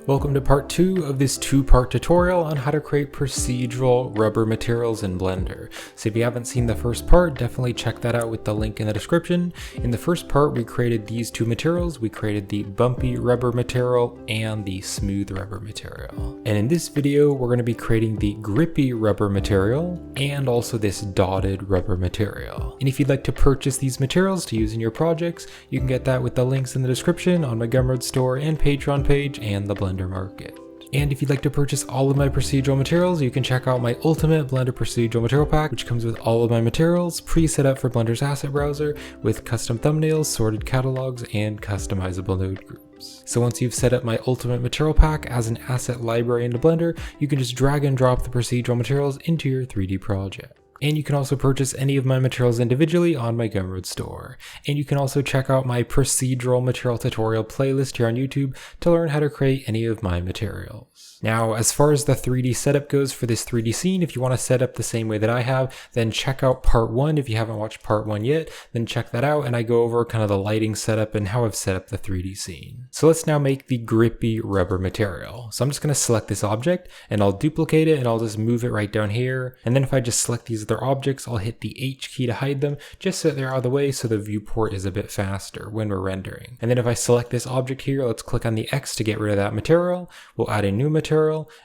Welcome to part 2 of this 2-part tutorial on how to create procedural rubber materials in Blender. So if you haven't seen the first part, definitely check that out with the link in the description. In the first part, we created these two materials. We created the bumpy rubber material and the smooth rubber material. And in this video, we're going to be creating the grippy rubber material and also this dotted rubber material. And if you'd like to purchase these materials to use in your projects, you can get that with the links in the description on my Gumroad store and Patreon page and the Blender Market. And if you'd like to purchase all of my procedural materials, you can check out my Ultimate Blender Procedural Material Pack, which comes with all of my materials pre-set up for Blender's asset browser with custom thumbnails, sorted catalogs, and customizable node groups. So once you've set up my Ultimate Material Pack as an asset library into Blender, you can just drag and drop the procedural materials into your 3D project. And you can also purchase any of my materials individually on my Gumroad store. And you can also check out my procedural material tutorial playlist here on YouTube to learn how to create any of my materials. Now, as far as the 3D setup goes for this 3D scene, if you want to set up the same way that I have, then check out part 1. If you haven't watched part 1 yet, then check that out and I go over kind of the lighting setup and how I've set up the 3D scene. So let's now make the grippy rubber material. So I'm just going to select this object and I'll duplicate it and I'll just move it right down here. And then if I just select these other objects, I'll hit the H key to hide them just so they're out of the way so the viewport is a bit faster when we're rendering. And then if I select this object here, let's click on the X to get rid of that material. We'll add a new material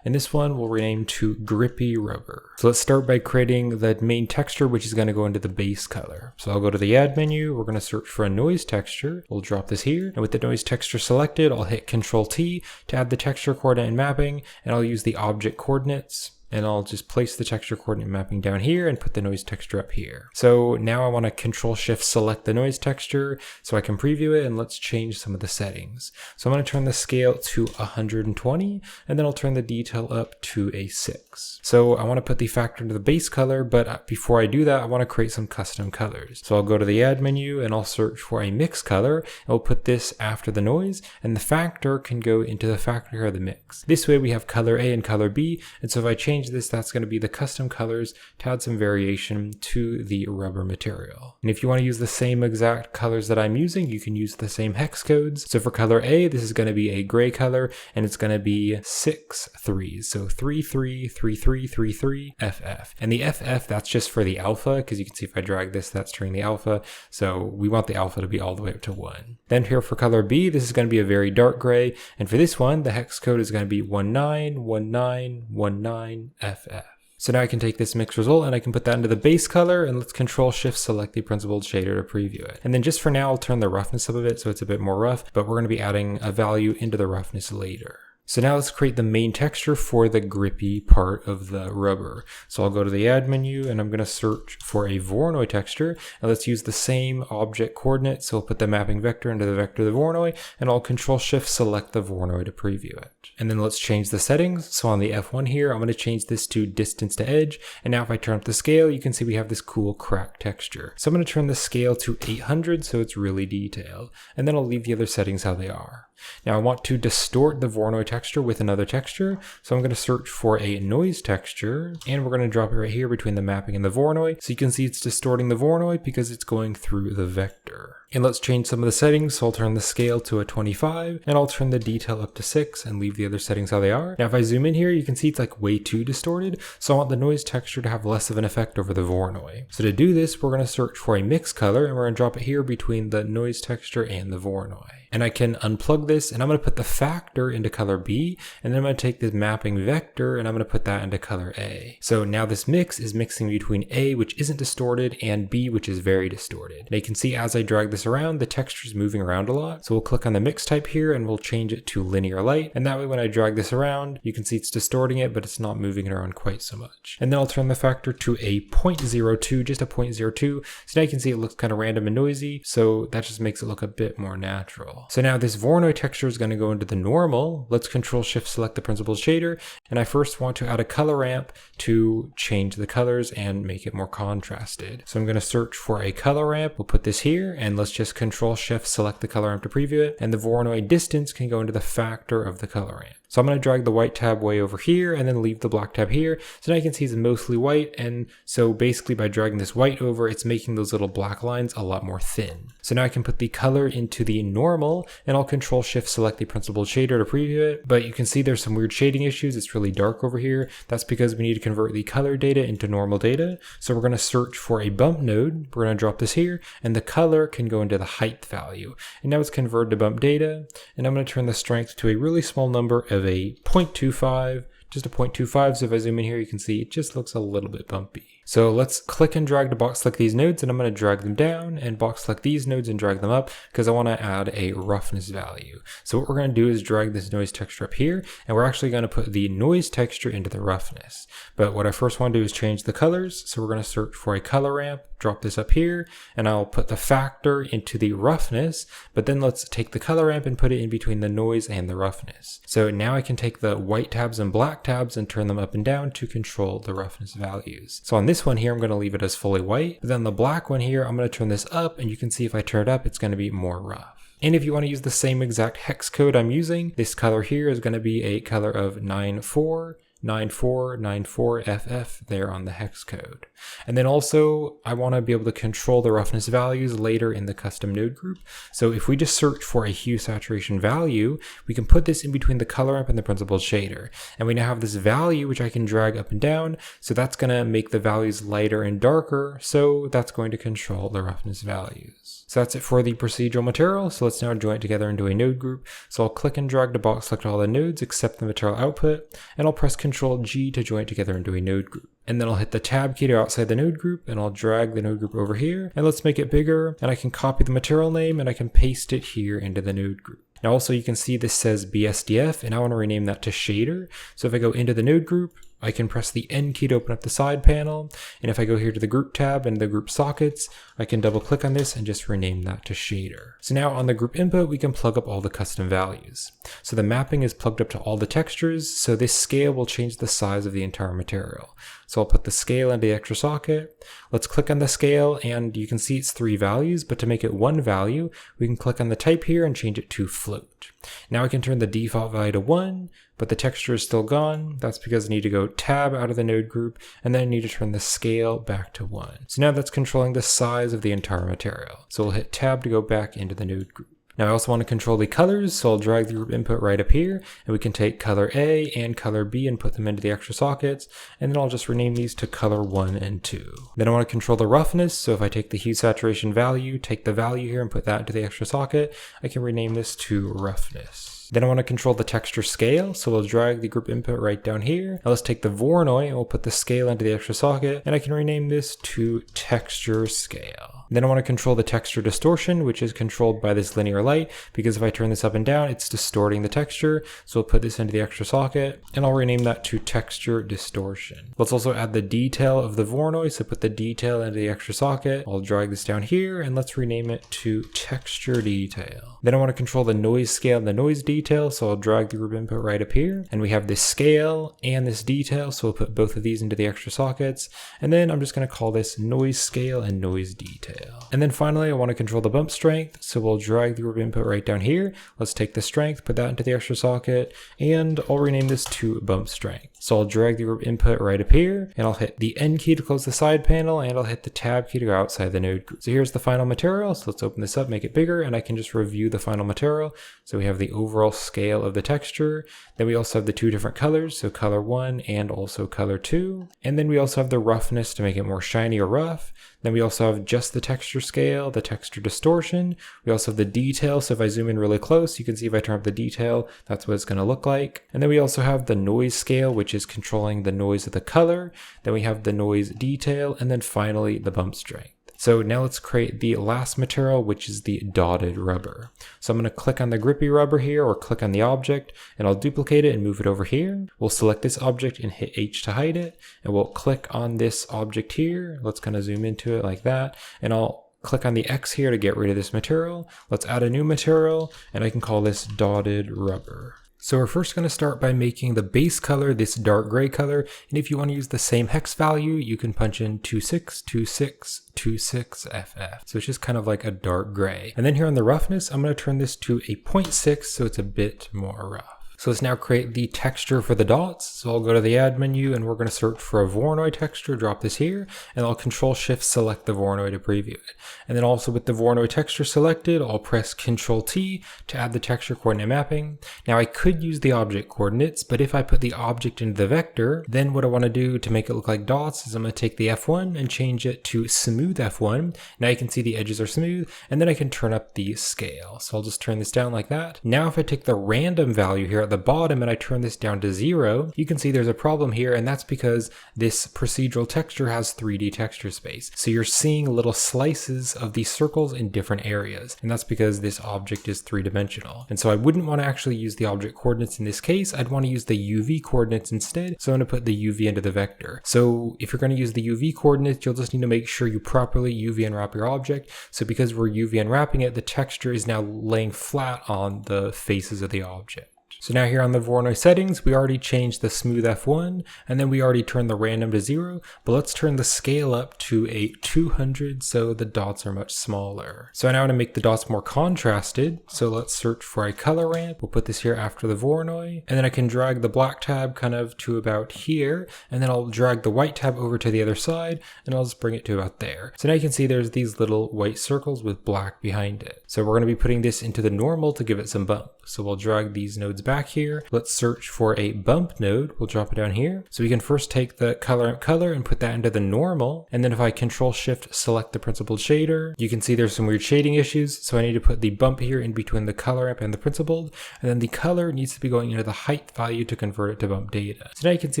and this one we'll rename to grippy rubber. So let's start by creating the main texture, which is going to go into the base color. So I'll go to the add menu, we're going to search for a noise texture. We'll drop this here, and with the noise texture selected, I'll hit Ctrl T to add the texture coordinate and mapping, and I'll use the object coordinates. And I'll just place the texture coordinate mapping down here and put the noise texture up here. So now I want to Control Shift select the noise texture so I can preview it, and let's change some of the settings. So I'm going to turn the scale to 120 and then I'll turn the detail up to a 6. So I want to put the factor into the base color, but before I do that, I want to create some custom colors. So I'll go to the add menu and I'll search for a mix color, and we'll put this after the noise, and the factor can go into the factor of the mix. This way we have color A and color B, and so if I change this, that's going to be the custom colors to add some variation to the rubber material. And if you want to use the same exact colors that I'm using, you can use the same hex codes. So for color A, this is going to be a gray color, and it's going to be 6 3s. So 333333 FF. And the FF, that's just for the alpha, because you can see if I drag this, that's turning the alpha. So we want the alpha to be all the way up to 1. Then here for color B, this is going to be a very dark gray. And for this one, the hex code is going to be 191919 FF. So now I can take this mix result and I can put that into the base color, and let's Control Shift select the principled shader to preview it. And then just for now, I'll turn the roughness up a bit so it's a bit more rough, but we're going to be adding a value into the roughness later. So now let's create the main texture for the grippy part of the rubber. So I'll go to the add menu and I'm going to search for a Voronoi texture. And let's use the same object coordinate. So I'll put the mapping vector into the vector of the Voronoi, and I'll Control Shift select the Voronoi to preview it. And then let's change the settings. So on the F1 here, I'm going to change this to distance to edge. And now if I turn up the scale, you can see we have this cool crack texture. So I'm going to turn the scale to 800 so it's really detailed. And then I'll leave the other settings how they are. Now I want to distort the Voronoi texture with another texture, so I'm going to search for a noise texture, and we're going to drop it right here between the mapping and the Voronoi, so you can see it's distorting the Voronoi because it's going through the vector. And let's change some of the settings. So I'll turn the scale to a 25 and I'll turn the detail up to 6 and leave the other settings how they are. Now if I zoom in here, you can see it's like way too distorted. So I want the noise texture to have less of an effect over the Voronoi. So to do this, we're going to search for a mix color, and we're going to drop it here between the noise texture and the Voronoi. And I can unplug this, and I'm going to put the factor into color B, and then I'm going to take this mapping vector and I'm going to put that into color A. So now this mix is mixing between A, which isn't distorted, and B, which is very distorted. And you can see as I drag this around, the texture is moving around a lot. So we'll click on the mix type here and we'll change it to linear light. And that way when I drag this around, you can see it's distorting it, but it's not moving it around quite so much. And then I'll turn the factor to a 0.02, just a 0.02. So now you can see it looks kind of random and noisy. So that just makes it look a bit more natural. So now this Voronoi texture is going to go into the normal. Let's Control Shift select the principled shader. And I first want to add a color ramp to change the colors and make it more contrasted. So I'm going to search for a color ramp. We'll put this here and let's let's just Control Shift select the color ramp to preview it, and the Voronoi distance can go into the factor of the color ramp. So I'm going to drag the white tab way over here and then leave the black tab here. So now you can see it's mostly white, and so basically by dragging this white over, it's making those little black lines a lot more thin. So now I can put the color into the normal, and I'll Control Shift select the principled shader to preview it, but you can see there's some weird shading issues. It's really dark over here. That's because we need to convert the color data into normal data. So we're going to search for a bump node. We're going to drop this here, and the color can go into the height value. And now it's converted to bump data, and I'm going to turn the strength to a really small number of a 0.25, just a 0.25. So if I zoom in here, you can see it just looks a little bit bumpy. So let's click and drag to box select these nodes, and I'm going to drag them down and box select these nodes and drag them up because I want to add a roughness value. So what we're going to do is drag this noise texture up here, and we're actually going to put the noise texture into the roughness. But what I first want to do is change the colors. So we're going to search for a color ramp, drop this up here, and I'll put the factor into the roughness, but then let's take the color ramp and put it in between the noise and the roughness. So now I can take the white tabs and black tabs and turn them up and down to control the roughness values. So on this one here, I'm going to leave it as fully white, but then the black one here, I'm going to turn this up, and you can see if I turn it up, it's going to be more rough. And if you want to use the same exact hex code I'm using, this color here is going to be a color of 949494FF there on the hex code. And then also I want to be able to control the roughness values later in the custom node group. So if we just search for a hue saturation value, we can put this in between the color ramp and the principled shader. And we now have this value which I can drag up and down. So that's going to make the values lighter and darker. So that's going to control the roughness values. So that's it for the procedural material. So let's now join it together into a node group. So I'll click and drag to box select all the nodes except the material output, and I'll press Control G to join it together into a node group. And then I'll hit the tab key to outside the node group, and I'll drag the node group over here, and let's make it bigger, and I can copy the material name and I can paste it here into the node group. Now also you can see this says BSDF, and I want to rename that to shader. So if I go into the node group, I can press the N key to open up the side panel, and if I go here to the group tab and the group sockets, I can double click on this and just rename that to shader. So now on the group input, we can plug up all the custom values. So the mapping is plugged up to all the textures, so this scale will change the size of the entire material. So I'll put the scale into the extra socket. Let's click on the scale, and you can see it's 3 values, but to make it 1 value, we can click on the type here and change it to float. Now I can turn the default value to 1, but the texture is still gone. That's because I need to go tab out of the node group, and then I need to turn the scale back to 1. So now that's controlling the size of the entire material. So we'll hit tab to go back into the node group. Now I also want to control the colors, so I'll drag the group input right up here, and we can take color A and color B and put them into the extra sockets, and then I'll just rename these to color 1 and 2. Then I want to control the roughness, so if I take the hue saturation value, take the value here and put that into the extra socket, I can rename this to roughness. Then I want to control the texture scale, so we'll drag the group input right down here. Now let's take the Voronoi and we'll put the scale into the extra socket, and I can rename this to texture scale. Then I want to control the texture distortion, which is controlled by this linear light, because if I turn this up and down, it's distorting the texture. So we'll put this into the extra socket, and I'll rename that to texture distortion. Let's also add the detail of the Voronoi, so put the detail into the extra socket. I'll drag this down here, and let's rename it to texture detail. Then I want to control the noise scale and the noise detail, so I'll drag the group input right up here, and we have this scale and this detail, so we'll put both of these into the extra sockets, and then I'm just going to call this noise scale and noise detail. And then finally, I want to control the bump strength, so we'll drag the group input right down here. Let's take the strength, put that into the extra socket, and I'll rename this to bump strength. So I'll drag the group input right up here, and I'll hit the N key to close the side panel, and I'll hit the tab key to go outside the node group. So here's the final material, so let's open this up, make it bigger, and I can just review the final material. So we have the overall scale of the texture, then we also have the 2 different colors, so color 1 and also color 2, and then we also have the roughness to make it more shiny or rough. Then we also have just the texture scale, the texture distortion. We also have the detail, so if I zoom in really close, you can see if I turn up the detail, that's what it's going to look like. And then we also have the noise scale, which is controlling the noise of the color. Then we have the noise detail, and then finally the bump strength. So now let's create the last material, which is the dotted rubber. So I'm going to click on the Grippy Rubber here, or click on the object, and I'll duplicate it and move it over here. We'll select this object and hit H to hide it, and we'll click on this object here. Let's kind of zoom into it like that, and I'll click on the X here to get rid of this material. Let's add a new material, and I can call this dotted rubber. So we're first going to start by making the base color this dark gray color, and if you want to use the same hex value, you can punch in 262626FF. So it's just kind of like a dark gray. And then here on the roughness, I'm going to turn this to a 0.6 so it's a bit more rough. So let's now create the texture for the dots. So I'll go to the add menu and we're going to search for a Voronoi texture, drop this here, and I'll Control Shift select the Voronoi to preview it. And then also with the Voronoi texture selected, I'll press Control T to add the texture coordinate mapping. Now I could use the object coordinates, but if I put the object into the vector, then what I want to do to make it look like dots is I'm going to take the F1 and change it to smooth F1. Now you can see the edges are smooth, and then I can turn up the scale. So I'll just turn this down like that. Now if I take the random value here at the bottom and I turn this down to 0, you can see there's a problem here, and that's because this procedural texture has 3D texture space. So you're seeing little slices of these circles in different areas, and that's because this object is 3-dimensional. And so I wouldn't want to actually use the object coordinates in this case. I'd want to use the UV coordinates instead. So I'm going to put the UV into the vector. So if you're going to use the UV coordinates, you'll just need to make sure you properly UV unwrap your object. So because we're UV unwrapping it, the texture is now laying flat on the faces of the object. So now here on the Voronoi settings, we already changed the smooth F1, and then we already turned the random to 0, but let's turn the scale up to a 200 so the dots are much smaller. So I now want to make the dots more contrasted, so let's search for a color ramp. We'll put this here after the Voronoi, and then I can drag the black tab kind of to about here, and then I'll drag the white tab over to the other side, and I'll just bring it to about there. So now you can see there's these little white circles with black behind it. So we're going to be putting this into the normal to give it some bump. So we'll drag these nodes back here. Let's search for a bump node. We'll drop it down here. So we can first take the color and put that into the normal. And then if I Control Shift select the principled shader, you can see there's some weird shading issues. So I need to put the bump here in between the color ramp and the principled. And then the color needs to be going into the height value to convert it to bump data. So now you can see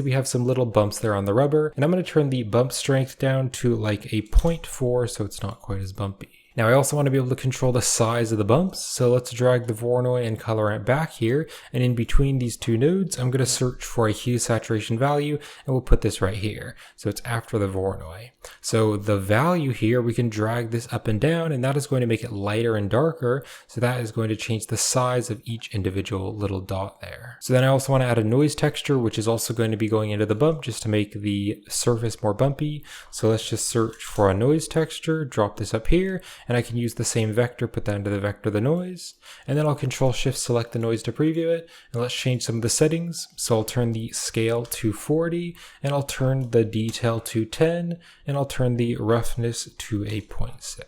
we have some little bumps there on the rubber. And I'm going to turn the bump strength down to like a 0.4 so it's not quite as bumpy. Now I also want to be able to control the size of the bumps, so let's drag the Voronoi and color ramp back here, and in between these two nodes I'm going to search for a hue saturation value, and we'll put this right here, so it's after the Voronoi. So the value here, we can drag this up and down, and that is going to make it lighter and darker, so that is going to change the size of each individual little dot there. So then I also want to add a noise texture, which is also going to be going into the bump just to make the surface more bumpy. So let's just search for a noise texture, drop this up here, and I can use the same vector, put that into the vector of the noise, and then I'll Control Shift select the noise to preview it, and let's change some of the settings. So I'll turn the scale to 40, and I'll turn the detail to 10, and I'll turn the roughness to a 0.6.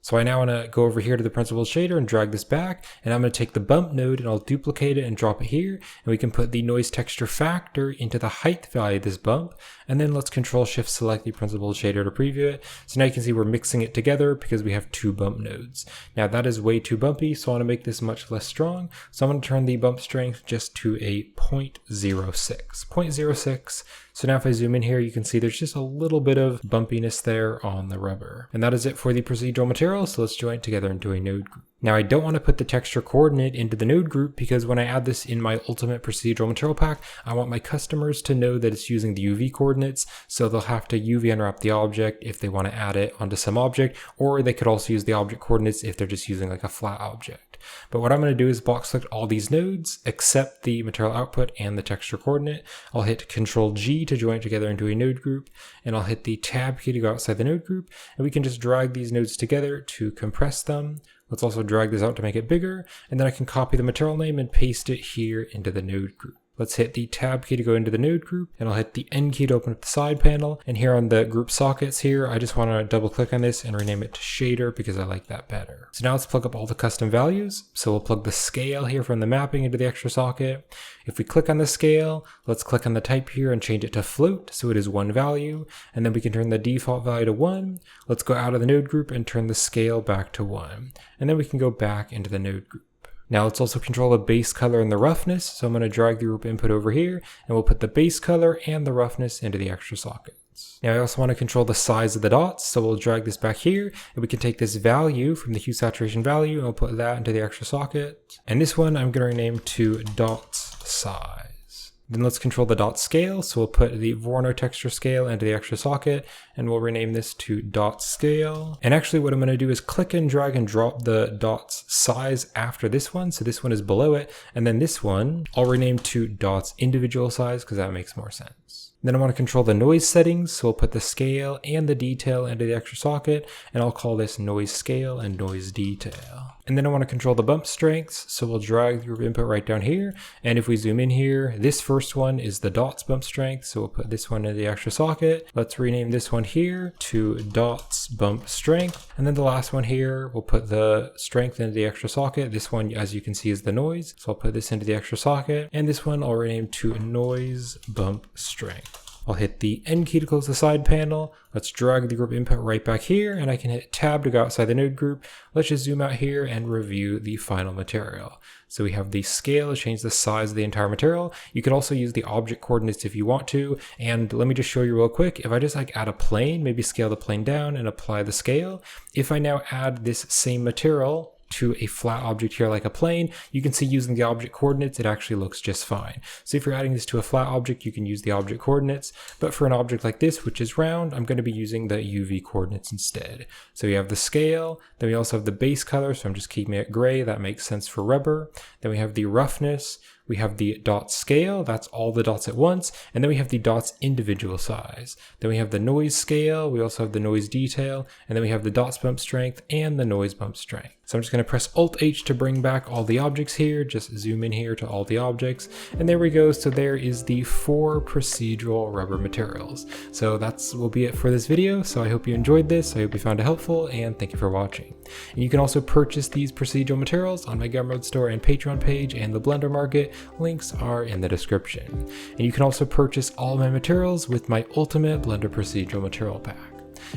So I now want to go over here to the principled shader and drag this back, and I'm going to take the bump node and I'll duplicate it and drop it here, and we can put the noise texture factor into the height value of this bump, and then let's Control Shift select the principled shader to preview it. So now you can see we're mixing it together because we have two bump nodes. Now that is way too bumpy, so I want to make this much less strong. So I'm going to turn the bump strength just to a 0.06. 0.06. So now if I zoom in here, you can see there's just a little bit of bumpiness there on the rubber. And that is it for the procedural material, so let's join it together into a node group. Now I don't want to put the texture coordinate into the node group because when I add this in my ultimate procedural material pack, I want my customers to know that it's using the UV coordinates, so they'll have to UV unwrap the object if they want to add it onto some object, or they could also use the object coordinates if they're just using like a flat object. But what I'm going to do is box select all these nodes except the material output and the texture coordinate. I'll hit Control G to join it together into a node group, and I'll hit the tab key to go outside the node group, and we can just drag these nodes together to compress them. Let's also drag this out to make it bigger, and then I can copy the material name and paste it here into the node group. Let's hit the tab key to go into the node group, and I'll hit the N key to open up the side panel. And here on the group sockets here, I just want to double click on this and rename it to shader because I like that better. So now let's plug up all the custom values. So we'll plug the scale here from the mapping into the extra socket. If we click on the scale, let's click on the type here and change it to float, so it is one value. And then we can turn the default value to 1. Let's go out of the node group and turn the scale back to 1. And then we can go back into the node group. Now let's also control the base color and the roughness. So I'm going to drag the group input over here, and we'll put the base color and the roughness into the extra sockets. Now I also want to control the size of the dots. So we'll drag this back here, and we can take this value from the hue saturation value, and we'll put that into the extra socket. And this one I'm going to rename to dots size. Then let's control the dot scale. So we'll put the Vorno texture scale into the extra socket, and we'll rename this to dot scale. And actually what I'm going to do is click and drag and drop the dot's size after this one. So this one is below it. And then this one I'll rename to dot's individual size because that makes more sense. Then I want to control the noise settings, so we'll put the scale and the detail into the extra socket, and I'll call this noise scale and noise detail. And then I want to control the bump strengths, so we'll drag the group input right down here, and if we zoom in here, this first one is the dots bump strength, so we'll put this one into the extra socket. Let's rename this one here to dots bump strength, and then the last one here, we'll put the strength into the extra socket. This one, as you can see, is the noise, so I'll put this into the extra socket, and this one I'll rename to noise bump strength. I'll hit the N key to close the side panel. Let's drag the group input right back here, and I can hit tab to go outside the node group. Let's just zoom out here and review the final material. So we have the scale to change the size of the entire material. You can also use the object coordinates if you want to. And let me just show you real quick. If I just add a plane, maybe scale the plane down and apply the scale. If I now add this same material to a flat object here like a plane, you can see using the object coordinates, it actually looks just fine. So if you're adding this to a flat object, you can use the object coordinates, but for an object like this, which is round, I'm going to be using the UV coordinates instead. So we have the scale, then we also have the base color, so I'm just keeping it gray, that makes sense for rubber. Then we have the roughness, we have the dot scale, that's all the dots at once, and then we have the dots individual size. Then we have the noise scale, we also have the noise detail, and then we have the dots bump strength and the noise bump strength. So I'm just going to press Alt-H to bring back all the objects here, just zoom in here to all the objects, and there we go. So there is the 4 procedural rubber materials. So will be it for this video. So I hope you enjoyed this, I hope you found it helpful, and thank you for watching. And you can also purchase these procedural materials on my Gumroad store and Patreon page and the Blender Market. Links are in the description. And you can also purchase all my materials with my Ultimate Blender Procedural Material Pack.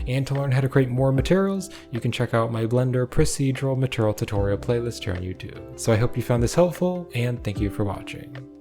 And to learn how to create more materials, you can check out my Blender Procedural Material Tutorial playlist here on YouTube. So I hope you found this helpful, and thank you for watching.